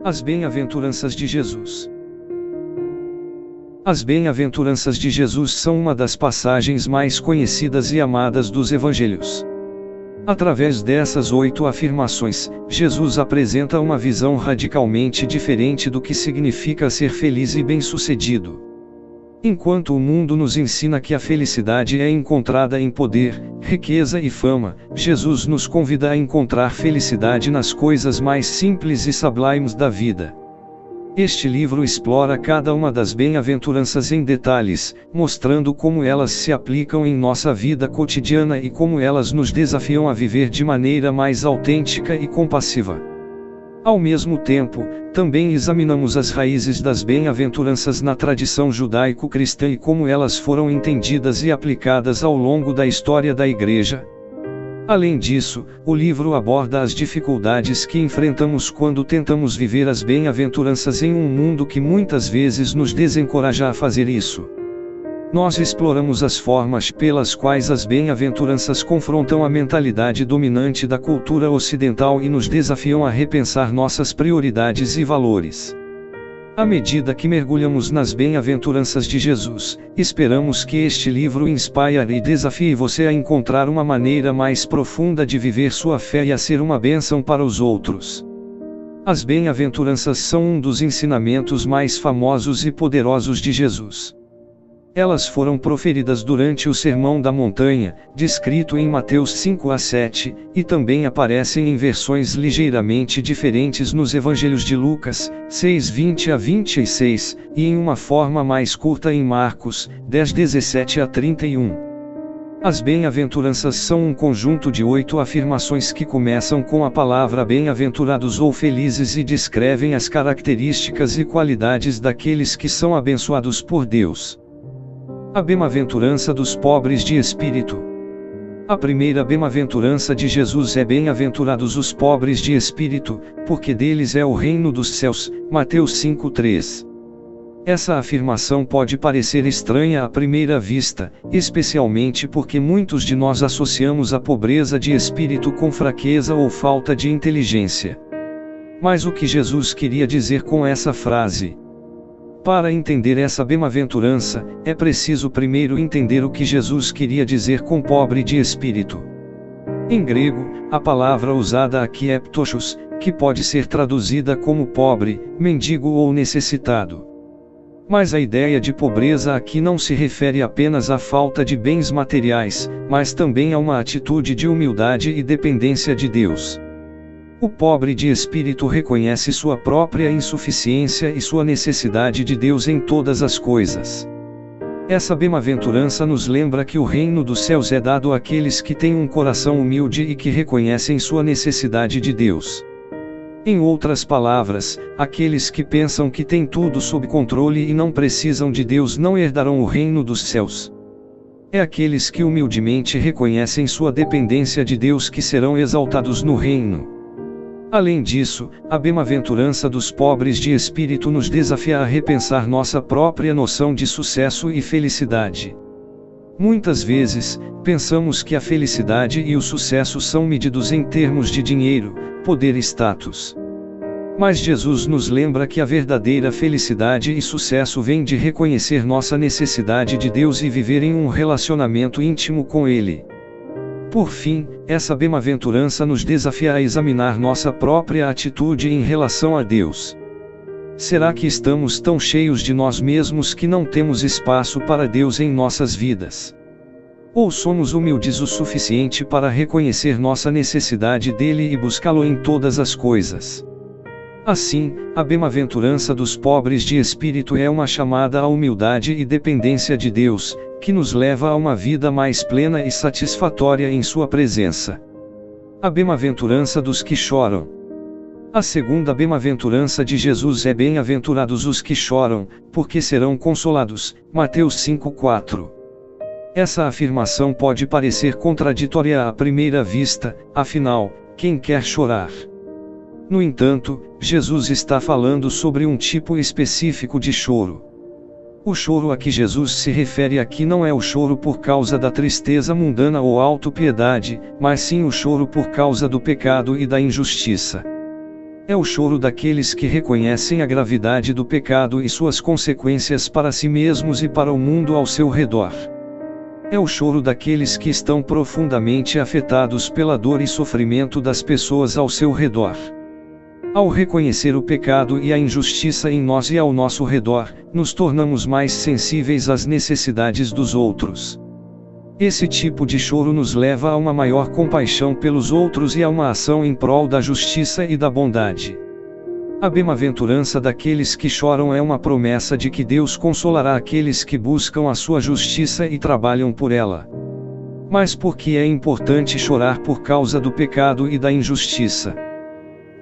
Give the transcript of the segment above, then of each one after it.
As bem-aventuranças de Jesus. As bem-aventuranças de Jesus são uma das passagens mais conhecidas e amadas dos evangelhos. Através dessas 8 afirmações, Jesus apresenta uma visão radicalmente diferente do que significa ser feliz e bem-sucedido. Enquanto o mundo nos ensina que a felicidade é encontrada em poder, riqueza e fama, Jesus nos convida a encontrar felicidade nas coisas mais simples e sublimes da vida. Este livro explora cada uma das bem-aventuranças em detalhes, mostrando como elas se aplicam em nossa vida cotidiana e como elas nos desafiam a viver de maneira mais autêntica e compassiva. Ao mesmo tempo, também examinamos as raízes das bem-aventuranças na tradição judaico-cristã e como elas foram entendidas e aplicadas ao longo da história da Igreja. Além disso, o livro aborda as dificuldades que enfrentamos quando tentamos viver as bem-aventuranças em um mundo que muitas vezes nos desencoraja a fazer isso. Nós exploramos as formas pelas quais as bem-aventuranças confrontam a mentalidade dominante da cultura ocidental e nos desafiam a repensar nossas prioridades e valores. À medida que mergulhamos nas bem-aventuranças de Jesus, esperamos que este livro inspire e desafie você a encontrar uma maneira mais profunda de viver sua fé e a ser uma bênção para os outros. As bem-aventuranças são um dos ensinamentos mais famosos e poderosos de Jesus. Elas foram proferidas durante o Sermão da Montanha, descrito em Mateus 5-7, e também aparecem em versões ligeiramente diferentes nos Evangelhos de Lucas, 6:20-26, e em uma forma mais curta em Marcos, 10:17-31. As bem-aventuranças são um conjunto de 8 afirmações que começam com a palavra bem-aventurados ou felizes e descrevem as características e qualidades daqueles que são abençoados por Deus. A bem-aventurança dos pobres de espírito. A primeira bem-aventurança de Jesus é bem-aventurados os pobres de espírito, porque deles é o reino dos céus, Mateus 5:3. Essa afirmação pode parecer estranha à primeira vista, especialmente porque muitos de nós associamos a pobreza de espírito com fraqueza ou falta de inteligência. Mas o que Jesus queria dizer com essa frase? Para entender essa bem-aventurança, é preciso primeiro entender o que Jesus queria dizer com pobre de espírito. Em grego, a palavra usada aqui é ptochos, que pode ser traduzida como pobre, mendigo ou necessitado. Mas a ideia de pobreza aqui não se refere apenas à falta de bens materiais, mas também a uma atitude de humildade e dependência de Deus. O pobre de espírito reconhece sua própria insuficiência e sua necessidade de Deus em todas as coisas. Essa bem-aventurança nos lembra que o reino dos céus é dado àqueles que têm um coração humilde e que reconhecem sua necessidade de Deus. Em outras palavras, aqueles que pensam que têm tudo sob controle e não precisam de Deus não herdarão o reino dos céus. É aqueles que humildemente reconhecem sua dependência de Deus que serão exaltados no reino. Além disso, a bem-aventurança dos pobres de espírito nos desafia a repensar nossa própria noção de sucesso e felicidade. Muitas vezes, pensamos que a felicidade e o sucesso são medidos em termos de dinheiro, poder e status. Mas Jesus nos lembra que a verdadeira felicidade e sucesso vem de reconhecer nossa necessidade de Deus e viver em um relacionamento íntimo com Ele. Por fim, essa bem-aventurança nos desafia a examinar nossa própria atitude em relação a Deus. Será que estamos tão cheios de nós mesmos que não temos espaço para Deus em nossas vidas? Ou somos humildes o suficiente para reconhecer nossa necessidade dele e buscá-lo em todas as coisas? Assim, a bem-aventurança dos pobres de espírito é uma chamada à humildade e dependência de Deus, que nos leva a uma vida mais plena e satisfatória em sua presença. A bem-aventurança dos que choram. A segunda bem-aventurança de Jesus é bem-aventurados os que choram, porque serão consolados, Mateus 5:4. Essa afirmação pode parecer contraditória à primeira vista, afinal, quem quer chorar? No entanto, Jesus está falando sobre um tipo específico de choro. O choro a que Jesus se refere aqui não é o choro por causa da tristeza mundana ou autopiedade, mas sim o choro por causa do pecado e da injustiça. É o choro daqueles que reconhecem a gravidade do pecado e suas consequências para si mesmos e para o mundo ao seu redor. É o choro daqueles que estão profundamente afetados pela dor e sofrimento das pessoas ao seu redor. Ao reconhecer o pecado e a injustiça em nós e ao nosso redor, nos tornamos mais sensíveis às necessidades dos outros. Esse tipo de choro nos leva a uma maior compaixão pelos outros e a uma ação em prol da justiça e da bondade. A bem-aventurança daqueles que choram é uma promessa de que Deus consolará aqueles que buscam a sua justiça e trabalham por ela. Mas por que é importante chorar por causa do pecado e da injustiça?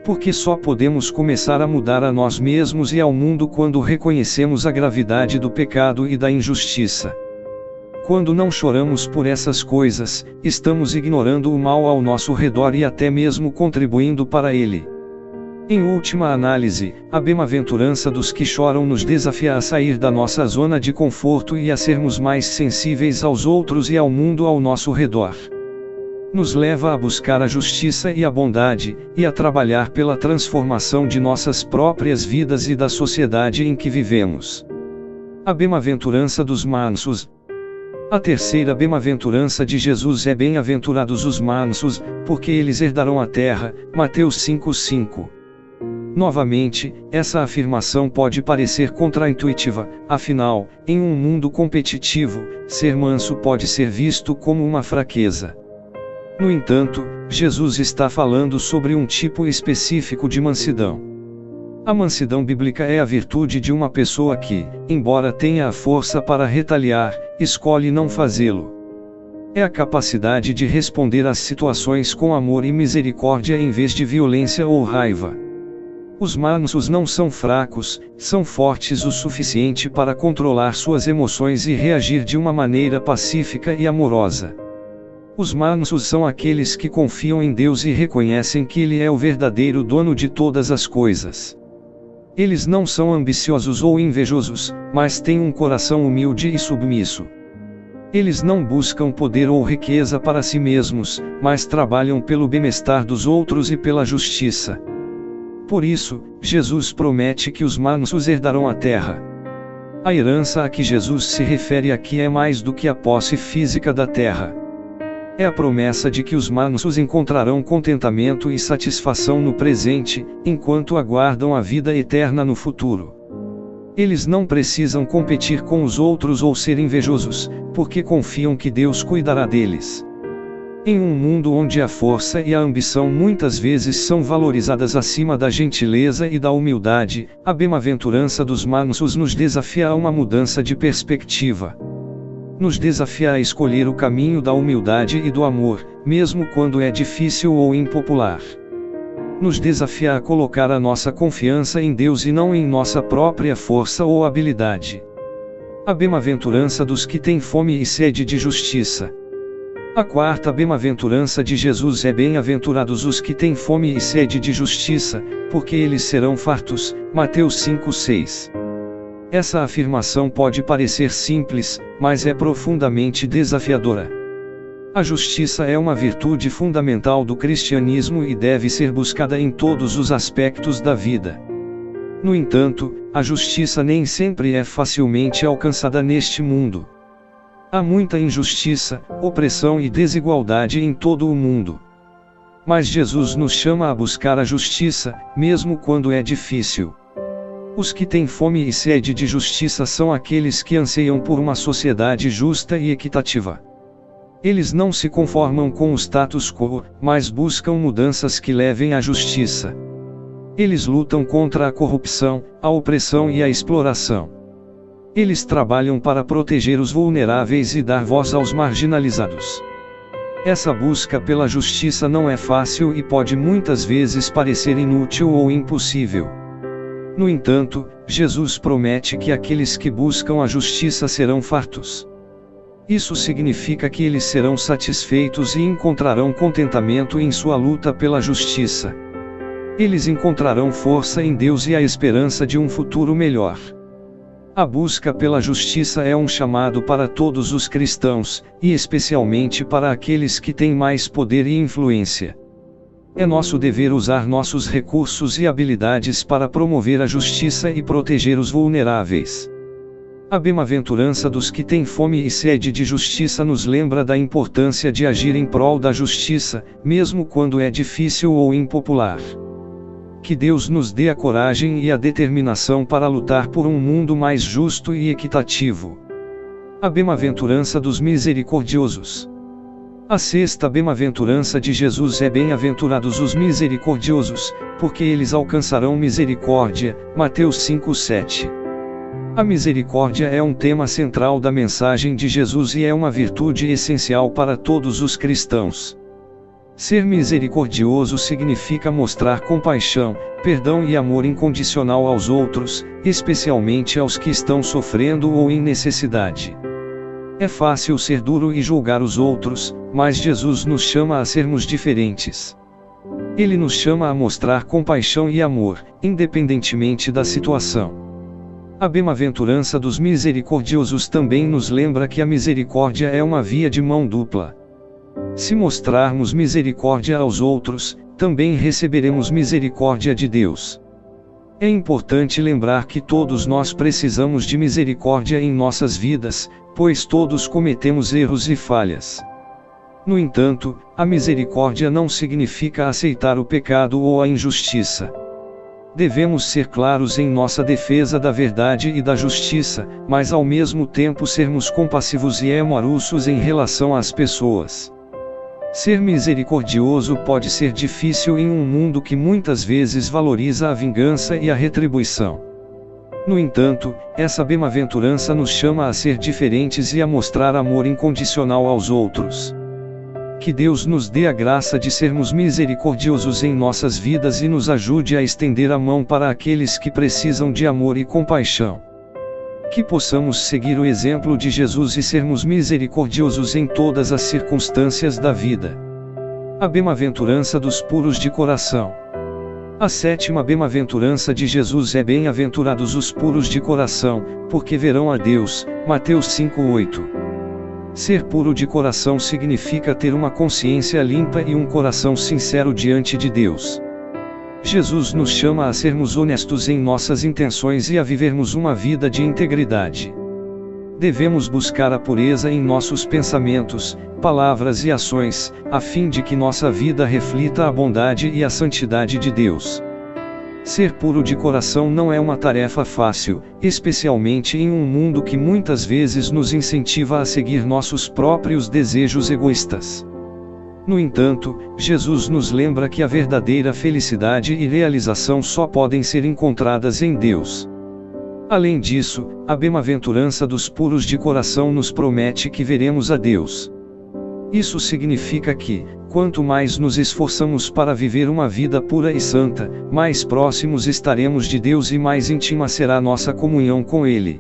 Porque só podemos começar a mudar a nós mesmos e ao mundo quando reconhecemos a gravidade do pecado e da injustiça. Quando não choramos por essas coisas, estamos ignorando o mal ao nosso redor e até mesmo contribuindo para ele. Em última análise, a bem-aventurança dos que choram nos desafia a sair da nossa zona de conforto e a sermos mais sensíveis aos outros e ao mundo ao nosso redor. Nos leva a buscar a justiça e a bondade, e a trabalhar pela transformação de nossas próprias vidas e da sociedade em que vivemos. A bem-aventurança dos mansos. A terceira bem-aventurança de Jesus é: bem-aventurados os mansos, porque eles herdarão a terra, Mateus 5:5. Novamente, essa afirmação pode parecer contraintuitiva, afinal, em um mundo competitivo, ser manso pode ser visto como uma fraqueza. No entanto, Jesus está falando sobre um tipo específico de mansidão. A mansidão bíblica é a virtude de uma pessoa que, embora tenha a força para retaliar, escolhe não fazê-lo. É a capacidade de responder às situações com amor e misericórdia em vez de violência ou raiva. Os mansos não são fracos, são fortes o suficiente para controlar suas emoções e reagir de uma maneira pacífica e amorosa. Os mansos são aqueles que confiam em Deus e reconhecem que Ele é o verdadeiro dono de todas as coisas. Eles não são ambiciosos ou invejosos, mas têm um coração humilde e submisso. Eles não buscam poder ou riqueza para si mesmos, mas trabalham pelo bem-estar dos outros e pela justiça. Por isso, Jesus promete que os mansos herdarão a terra. A herança a que Jesus se refere aqui é mais do que a posse física da terra. É a promessa de que os mansos encontrarão contentamento e satisfação no presente, enquanto aguardam a vida eterna no futuro. Eles não precisam competir com os outros ou ser invejosos, porque confiam que Deus cuidará deles. Em um mundo onde a força e a ambição muitas vezes são valorizadas acima da gentileza e da humildade, a bem-aventurança dos mansos nos desafia a uma mudança de perspectiva. Nos desafia a escolher o caminho da humildade e do amor, mesmo quando é difícil ou impopular. Nos desafia a colocar a nossa confiança em Deus e não em nossa própria força ou habilidade. A bem-aventurança dos que têm fome e sede de justiça. A quarta bem-aventurança de Jesus é: bem-aventurados os que têm fome e sede de justiça, porque eles serão fartos, Mateus 5:6. Essa afirmação pode parecer simples, mas é profundamente desafiadora. A justiça é uma virtude fundamental do cristianismo e deve ser buscada em todos os aspectos da vida. No entanto, a justiça nem sempre é facilmente alcançada neste mundo. Há muita injustiça, opressão e desigualdade em todo o mundo. Mas Jesus nos chama a buscar a justiça, mesmo quando é difícil. Os que têm fome e sede de justiça são aqueles que anseiam por uma sociedade justa e equitativa. Eles não se conformam com o status quo, mas buscam mudanças que levem à justiça. Eles lutam contra a corrupção, a opressão e a exploração. Eles trabalham para proteger os vulneráveis e dar voz aos marginalizados. Essa busca pela justiça não é fácil e pode muitas vezes parecer inútil ou impossível. No entanto, Jesus promete que aqueles que buscam a justiça serão fartos. Isso significa que eles serão satisfeitos e encontrarão contentamento em sua luta pela justiça. Eles encontrarão força em Deus e a esperança de um futuro melhor. A busca pela justiça é um chamado para todos os cristãos, e especialmente para aqueles que têm mais poder e influência. É nosso dever usar nossos recursos e habilidades para promover a justiça e proteger os vulneráveis. A bem-aventurança dos que têm fome e sede de justiça nos lembra da importância de agir em prol da justiça, mesmo quando é difícil ou impopular. Que Deus nos dê a coragem e a determinação para lutar por um mundo mais justo e equitativo. A bem-aventurança dos misericordiosos. A sexta bem-aventurança de Jesus é: bem-aventurados os misericordiosos, porque eles alcançarão misericórdia. Mateus 5:7. A misericórdia é um tema central da mensagem de Jesus e é uma virtude essencial para todos os cristãos. Ser misericordioso significa mostrar compaixão, perdão e amor incondicional aos outros, especialmente aos que estão sofrendo ou em necessidade. É fácil ser duro e julgar os outros, mas Jesus nos chama a sermos diferentes. Ele nos chama a mostrar compaixão e amor, independentemente da situação. A bem-aventurança dos misericordiosos também nos lembra que a misericórdia é uma via de mão dupla. Se mostrarmos misericórdia aos outros, também receberemos misericórdia de Deus. É importante lembrar que todos nós precisamos de misericórdia em nossas vidas, pois todos cometemos erros e falhas. No entanto, a misericórdia não significa aceitar o pecado ou a injustiça. Devemos ser claros em nossa defesa da verdade e da justiça, mas ao mesmo tempo sermos compassivos e amorosos em relação às pessoas. Ser misericordioso pode ser difícil em um mundo que muitas vezes valoriza a vingança e a retribuição. No entanto, essa bem-aventurança nos chama a ser diferentes e a mostrar amor incondicional aos outros. Que Deus nos dê a graça de sermos misericordiosos em nossas vidas e nos ajude a estender a mão para aqueles que precisam de amor e compaixão. Que possamos seguir o exemplo de Jesus e sermos misericordiosos em todas as circunstâncias da vida. A bem-aventurança dos puros de coração. A sétima bem-aventurança de Jesus é: bem-aventurados os puros de coração, porque verão a Deus. Mateus 5:8. Ser puro de coração significa ter uma consciência limpa e um coração sincero diante de Deus. Jesus nos chama a sermos honestos em nossas intenções e a vivermos uma vida de integridade. Devemos buscar a pureza em nossos pensamentos, palavras e ações, a fim de que nossa vida reflita a bondade e a santidade de Deus. Ser puro de coração não é uma tarefa fácil, especialmente em um mundo que muitas vezes nos incentiva a seguir nossos próprios desejos egoístas. No entanto, Jesus nos lembra que a verdadeira felicidade e realização só podem ser encontradas em Deus. Além disso, a bem-aventurança dos puros de coração nos promete que veremos a Deus. Isso significa que, quanto mais nos esforçamos para viver uma vida pura e santa, mais próximos estaremos de Deus e mais íntima será nossa comunhão com Ele.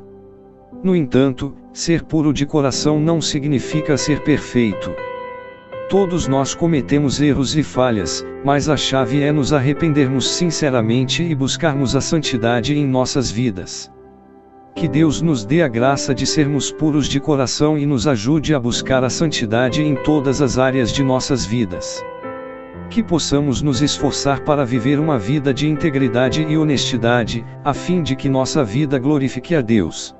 No entanto, ser puro de coração não significa ser perfeito. Todos nós cometemos erros e falhas, mas a chave é nos arrependermos sinceramente e buscarmos a santidade em nossas vidas. Que Deus nos dê a graça de sermos puros de coração e nos ajude a buscar a santidade em todas as áreas de nossas vidas. Que possamos nos esforçar para viver uma vida de integridade e honestidade, a fim de que nossa vida glorifique a Deus.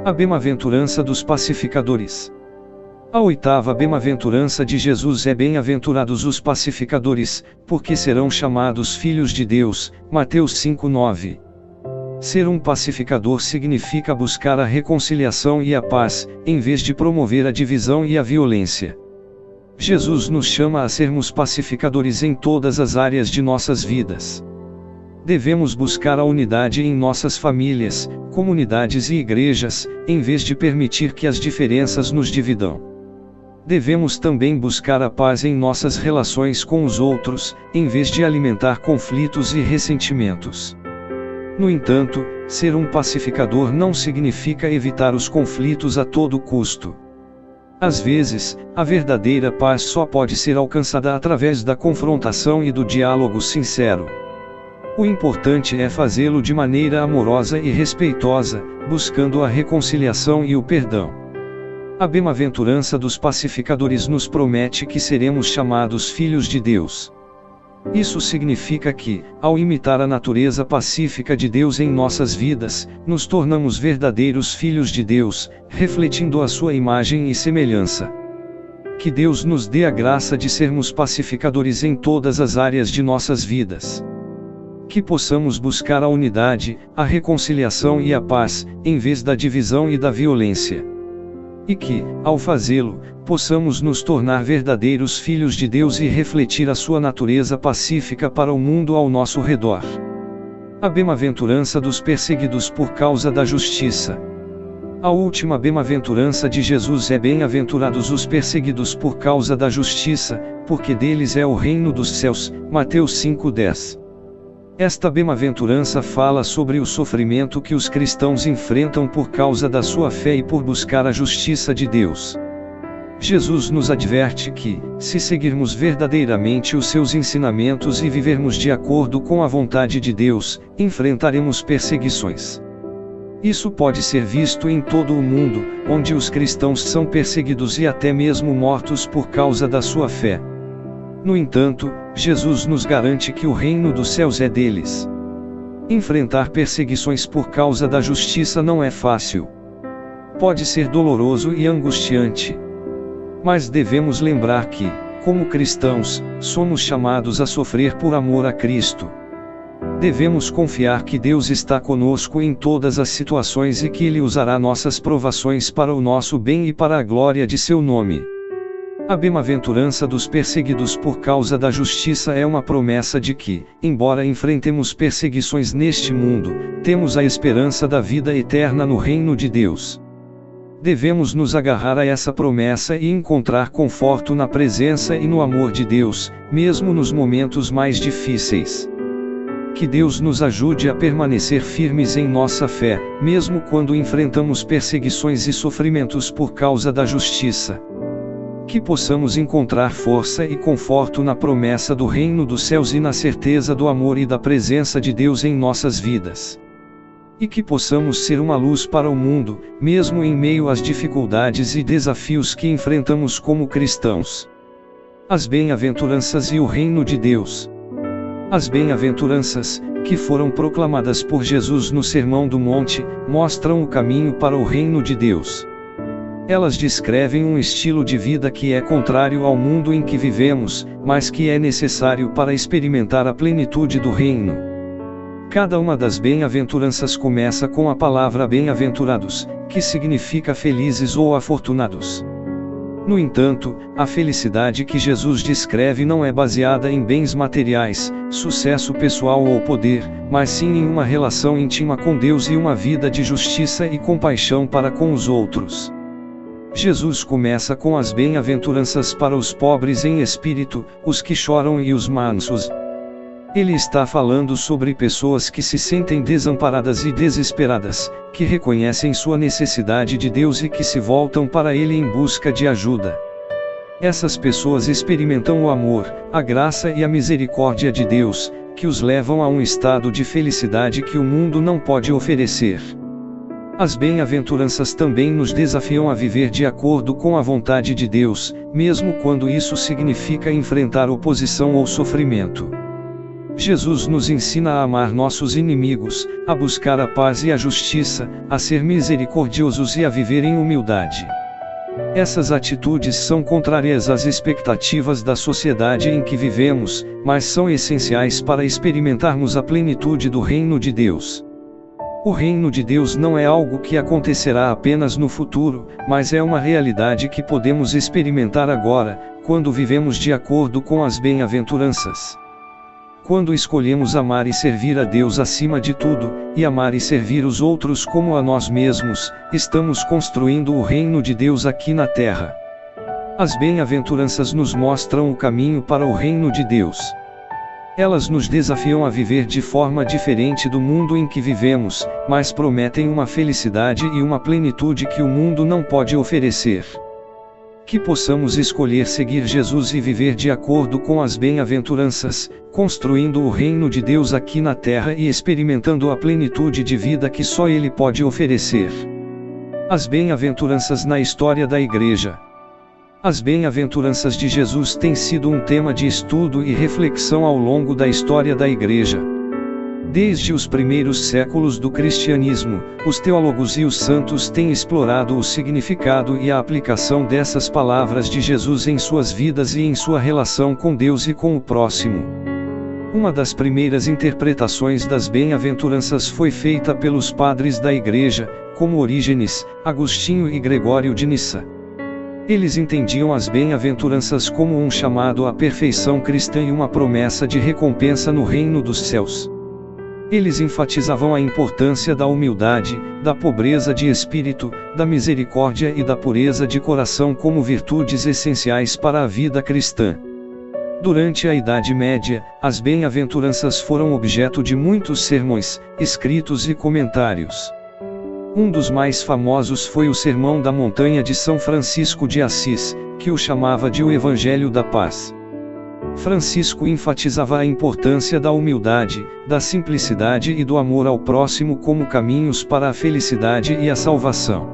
A bem-aventurança dos pacificadores. A oitava bem-aventurança de Jesus é: bem-aventurados os pacificadores, porque serão chamados filhos de Deus. Mateus 5:9. Ser um pacificador significa buscar a reconciliação e a paz, em vez de promover a divisão e a violência. Jesus nos chama a sermos pacificadores em todas as áreas de nossas vidas. Devemos buscar a unidade em nossas famílias, comunidades e igrejas, em vez de permitir que as diferenças nos dividam. Devemos também buscar a paz em nossas relações com os outros, em vez de alimentar conflitos e ressentimentos. No entanto, ser um pacificador não significa evitar os conflitos a todo custo. Às vezes, a verdadeira paz só pode ser alcançada através da confrontação e do diálogo sincero. O importante é fazê-lo de maneira amorosa e respeitosa, buscando a reconciliação e o perdão. A bem-aventurança dos pacificadores nos promete que seremos chamados filhos de Deus. Isso significa que, ao imitar a natureza pacífica de Deus em nossas vidas, nos tornamos verdadeiros filhos de Deus, refletindo a sua imagem e semelhança. Que Deus nos dê a graça de sermos pacificadores em todas as áreas de nossas vidas. Que possamos buscar a unidade, a reconciliação e a paz, em vez da divisão e da violência. E que, ao fazê-lo, possamos nos tornar verdadeiros filhos de Deus e refletir a sua natureza pacífica para o mundo ao nosso redor. A bem-aventurança dos perseguidos por causa da justiça. A última bem-aventurança de Jesus é: bem-aventurados os perseguidos por causa da justiça, porque deles é o reino dos céus. Mateus 5:10. Esta bem-aventurança fala sobre o sofrimento que os cristãos enfrentam por causa da sua fé e por buscar a justiça de Deus. Jesus nos adverte que, se seguirmos verdadeiramente os seus ensinamentos e vivermos de acordo com a vontade de Deus, enfrentaremos perseguições. Isso pode ser visto em todo o mundo, onde os cristãos são perseguidos e até mesmo mortos por causa da sua fé. No entanto, Jesus nos garante que o reino dos céus é deles. Enfrentar perseguições por causa da justiça não é fácil. Pode ser doloroso e angustiante. Mas devemos lembrar que, como cristãos, somos chamados a sofrer por amor a Cristo. Devemos confiar que Deus está conosco em todas as situações e que Ele usará nossas provações para o nosso bem e para a glória de seu nome. A bem-aventurança dos perseguidos por causa da justiça é uma promessa de que, embora enfrentemos perseguições neste mundo, temos a esperança da vida eterna no reino de Deus. Devemos nos agarrar a essa promessa e encontrar conforto na presença e no amor de Deus, mesmo nos momentos mais difíceis. Que Deus nos ajude a permanecer firmes em nossa fé, mesmo quando enfrentamos perseguições e sofrimentos por causa da justiça. Que possamos encontrar força e conforto na promessa do reino dos céus e na certeza do amor e da presença de Deus em nossas vidas. E que possamos ser uma luz para o mundo, mesmo em meio às dificuldades e desafios que enfrentamos como cristãos. As bem-aventuranças e o reino de Deus. As bem-aventuranças, que foram proclamadas por Jesus no Sermão do Monte, mostram o caminho para o reino de Deus. Elas descrevem um estilo de vida que é contrário ao mundo em que vivemos, mas que é necessário para experimentar a plenitude do reino. Cada uma das bem-aventuranças começa com a palavra bem-aventurados, que significa felizes ou afortunados. No entanto, a felicidade que Jesus descreve não é baseada em bens materiais, sucesso pessoal ou poder, mas sim em uma relação íntima com Deus e uma vida de justiça e compaixão para com os outros. Jesus começa com as bem-aventuranças para os pobres em espírito, os que choram e os mansos. Ele está falando sobre pessoas que se sentem desamparadas e desesperadas, que reconhecem sua necessidade de Deus e que se voltam para Ele em busca de ajuda. Essas pessoas experimentam o amor, a graça e a misericórdia de Deus, que os levam a um estado de felicidade que o mundo não pode oferecer. As bem-aventuranças também nos desafiam a viver de acordo com a vontade de Deus, mesmo quando isso significa enfrentar oposição ou sofrimento. Jesus nos ensina a amar nossos inimigos, a buscar a paz e a justiça, a ser misericordiosos e a viver em humildade. Essas atitudes são contrárias às expectativas da sociedade em que vivemos, mas são essenciais para experimentarmos a plenitude do reino de Deus. O reino de Deus não é algo que acontecerá apenas no futuro, mas é uma realidade que podemos experimentar agora, quando vivemos de acordo com as bem-aventuranças. Quando escolhemos amar e servir a Deus acima de tudo, e amar e servir os outros como a nós mesmos, estamos construindo o reino de Deus aqui na terra. As bem-aventuranças nos mostram o caminho para o reino de Deus. Elas nos desafiam a viver de forma diferente do mundo em que vivemos, mas prometem uma felicidade e uma plenitude que o mundo não pode oferecer. Que possamos escolher seguir Jesus e viver de acordo com as bem-aventuranças, construindo o reino de Deus aqui na terra e experimentando a plenitude de vida que só Ele pode oferecer. As bem-aventuranças na história da Igreja. As bem-aventuranças de Jesus têm sido um tema de estudo e reflexão ao longo da história da Igreja. Desde os primeiros séculos do cristianismo, os teólogos e os santos têm explorado o significado e a aplicação dessas palavras de Jesus em suas vidas e em sua relação com Deus e com o próximo. Uma das primeiras interpretações das bem-aventuranças foi feita pelos padres da Igreja, como Orígenes, Agostinho e Gregório de Nissa. Eles entendiam as bem-aventuranças como um chamado à perfeição cristã e uma promessa de recompensa no reino dos céus. Eles enfatizavam a importância da humildade, da pobreza de espírito, da misericórdia e da pureza de coração como virtudes essenciais para a vida cristã. Durante a Idade Média, as bem-aventuranças foram objeto de muitos sermões, escritos e comentários. Um dos mais famosos foi o Sermão da Montanha de São Francisco de Assis, que o chamava de o Evangelho da Paz. Francisco enfatizava a importância da humildade, da simplicidade e do amor ao próximo como caminhos para a felicidade e a salvação.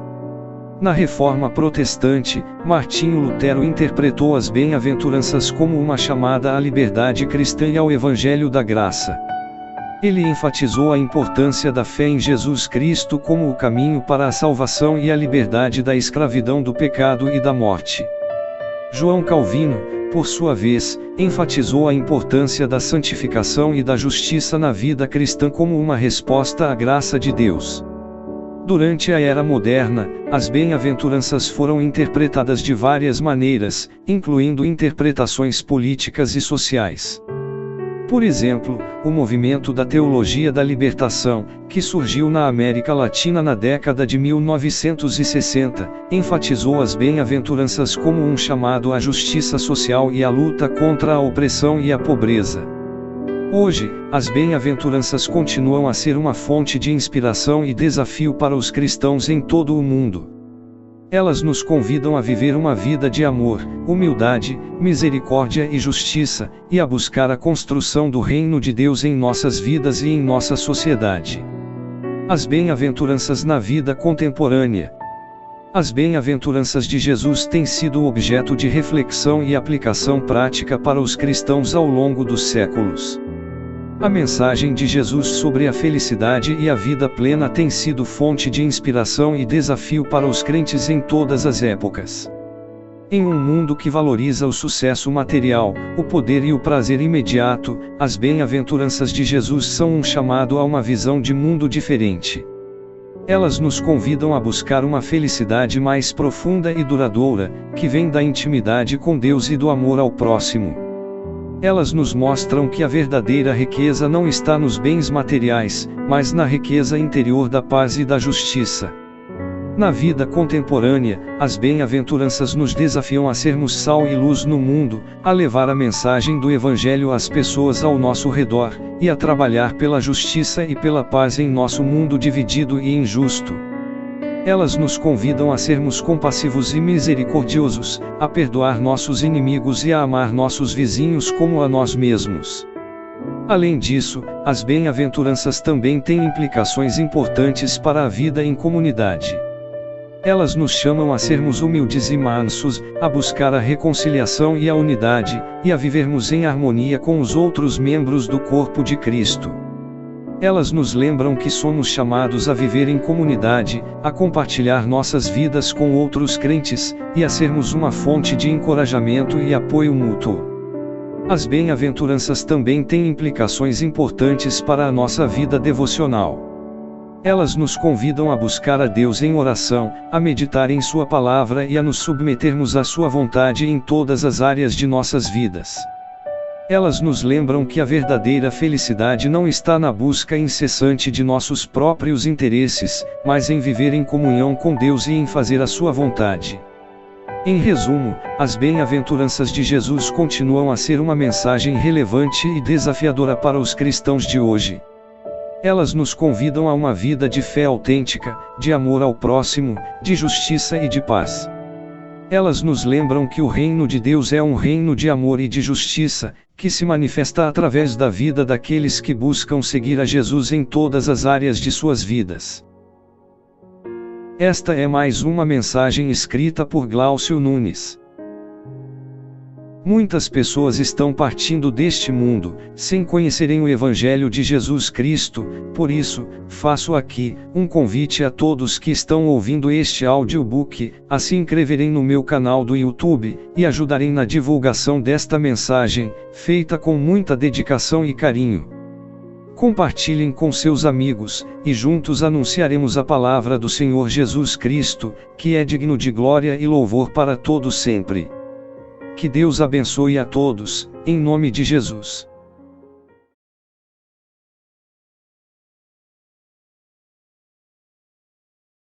Na Reforma Protestante, Martinho Lutero interpretou as bem-aventuranças como uma chamada à liberdade cristã e ao Evangelho da Graça. Ele enfatizou a importância da fé em Jesus Cristo como o caminho para a salvação e a liberdade da escravidão do pecado e da morte. João Calvino, por sua vez, enfatizou a importância da santificação e da justiça na vida cristã como uma resposta à graça de Deus. Durante a Era Moderna, as bem-aventuranças foram interpretadas de várias maneiras, incluindo interpretações políticas e sociais. Por exemplo, o movimento da Teologia da Libertação, que surgiu na América Latina na década de 1960, enfatizou as bem-aventuranças como um chamado à justiça social e à luta contra a opressão e a pobreza. Hoje, as bem-aventuranças continuam a ser uma fonte de inspiração e desafio para os cristãos em todo o mundo. Elas nos convidam a viver uma vida de amor, humildade, misericórdia e justiça, e a buscar a construção do reino de Deus em nossas vidas e em nossa sociedade. As bem-aventuranças na vida contemporânea. As bem-aventuranças de Jesus têm sido objeto de reflexão e aplicação prática para os cristãos ao longo dos séculos. A mensagem de Jesus sobre a felicidade e a vida plena tem sido fonte de inspiração e desafio para os crentes em todas as épocas. Em um mundo que valoriza o sucesso material, o poder e o prazer imediato, as bem-aventuranças de Jesus são um chamado a uma visão de mundo diferente. Elas nos convidam a buscar uma felicidade mais profunda e duradoura, que vem da intimidade com Deus e do amor ao próximo. Elas nos mostram que a verdadeira riqueza não está nos bens materiais, mas na riqueza interior da paz e da justiça. Na vida contemporânea, as bem-aventuranças nos desafiam a sermos sal e luz no mundo, a levar a mensagem do Evangelho às pessoas ao nosso redor, e a trabalhar pela justiça e pela paz em nosso mundo dividido e injusto. Elas nos convidam a sermos compassivos e misericordiosos, a perdoar nossos inimigos e a amar nossos vizinhos como a nós mesmos. Além disso, as bem-aventuranças também têm implicações importantes para a vida em comunidade. Elas nos chamam a sermos humildes e mansos, a buscar a reconciliação e a unidade, e a vivermos em harmonia com os outros membros do corpo de Cristo. Elas nos lembram que somos chamados a viver em comunidade, a compartilhar nossas vidas com outros crentes, e a sermos uma fonte de encorajamento e apoio mútuo. As bem-aventuranças também têm implicações importantes para a nossa vida devocional. Elas nos convidam a buscar a Deus em oração, a meditar em Sua palavra e a nos submetermos à Sua vontade em todas as áreas de nossas vidas. Elas nos lembram que a verdadeira felicidade não está na busca incessante de nossos próprios interesses, mas em viver em comunhão com Deus e em fazer a Sua vontade. Em resumo, as bem-aventuranças de Jesus continuam a ser uma mensagem relevante e desafiadora para os cristãos de hoje. Elas nos convidam a uma vida de fé autêntica, de amor ao próximo, de justiça e de paz. Elas nos lembram que o reino de Deus é um reino de amor e de justiça, que se manifesta através da vida daqueles que buscam seguir a Jesus em todas as áreas de suas vidas. Esta é mais uma mensagem escrita por Glaucio Nunes. Muitas pessoas estão partindo deste mundo, sem conhecerem o Evangelho de Jesus Cristo. Por isso, faço aqui um convite a todos que estão ouvindo este audiobook, a se inscreverem no meu canal do YouTube, e ajudarem na divulgação desta mensagem, feita com muita dedicação e carinho. Compartilhem com seus amigos, e juntos anunciaremos a palavra do Senhor Jesus Cristo, que é digno de glória e louvor para todos sempre. Que Deus abençoe a todos, em nome de Jesus.